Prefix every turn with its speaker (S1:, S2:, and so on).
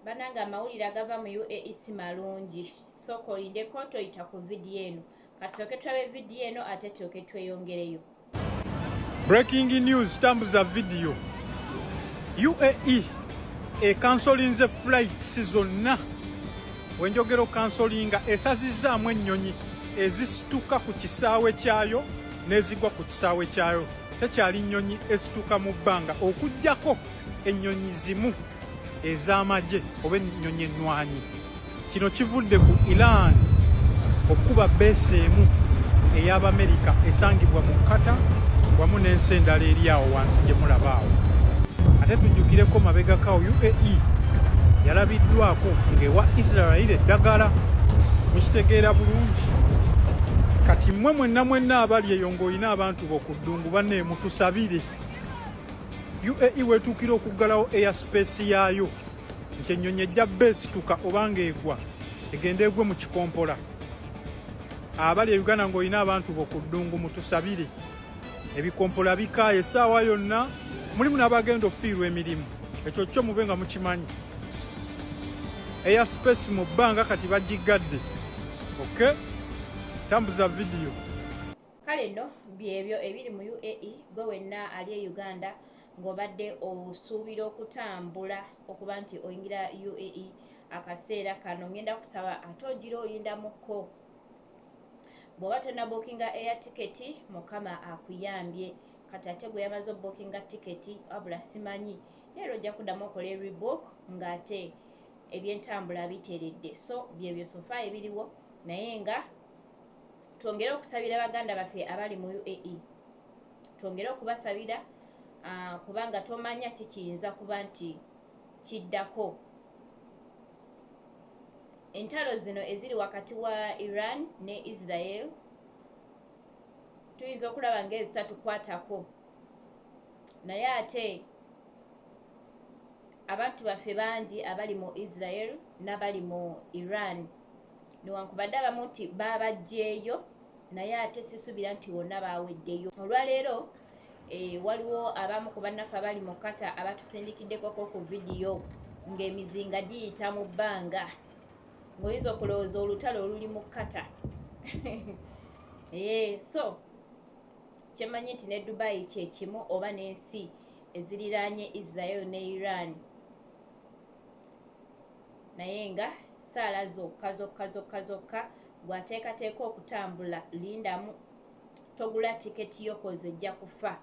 S1: bananga amawulire agava mu UAE si malungi, sooka olindeko toyita ku vidiyo eno kasooke tulabe vidiyo eno ate tulyoke tweyongereyo.
S2: Breaking news, tambuza video. UAE ekansolinze flights zonna. Wenjogero kansolinga esazizaamu ennyonyi ezisituka ku kisaawe kyayo n'ezigwa ku kisaawe kyayo. Tekyali nnyonyi esituka mu bbanga okuggyako ennyonyi zimu ez'amagye oba ennyonyi ennwanyi. Kino kivudde ku Iran okuba beesi emu ey'Abamerika esangibwa mu Qatar wamu n'ensi endala eri awo wansi gye mulaba awo. Ate tujjukireko mabegakawo UAE yalabiddwako ng'ewa Israel eddagala. Mukitegeera bulungi. Kati mmwe mwenna abali eyo ng'olina abantu b'okuddungu banne mutusabire. UAE wetuukira okuggalawo airspace yaayo nti ennyonyi ejja beesituka obanga egwa egenda egwe mu kikompola. Abali e Uganda ng'olina abantu b'okuddungu mutusabire. Ebikompola bikaaye essaawa yonna, mulimu n'abagenda ofiirwa emirimu. Ekyo kyo mube nga mukimanyi. Airspace mu bbanga kati bagigadde. Okay? Tambuza video.
S1: Kale nno byebyo ebiri mu UAE gwe wenna ali e Uganda ng'obadde osuubira okutambula okuba nti oyingira UAE akaseera kano ngenda kusaba ate ogira olindamukko. Bw'oba tonnabookinga air tiketi mukama akuyambye. Kati ate gwe yamaze obbookinga tiketi wabula simanyi leero ojja kuddamu okola rebook ng'ate ebyentambula biteeredde. So byebyo sofa ebiriwo naye nga twongere okusabira baganda baffe abali mu UAE. Twongere okubasabira kubanga tomanya kikiyinza kuba nti kiddako. Entalo zino eziri wakati wa Iran ne Israel tuyinza okulaba ng'ezitatukwatako, naye ate abantu baffe bangi abali mu Israel n'abali mu Iran newankubadde abamu nti baabajjeeyo naye ate sisuubira nti wonna baaweddeyo. Olwaleero waliwo abamu ku bannaffe abali mu Qatar abatusindikiddekoko ku vidiyo ng'emizinga giyita mu bbanga ng'oyinza okulowooza olutalo oluli mu Qatar. So kyemanyi nti ne Dubai kye kimu oba n'ensi eziriraanye Israel ne Iran, naye nga saala zokka bw'ateekateeka okutambula lindamu, togula tiketi yo koze ejja kufa.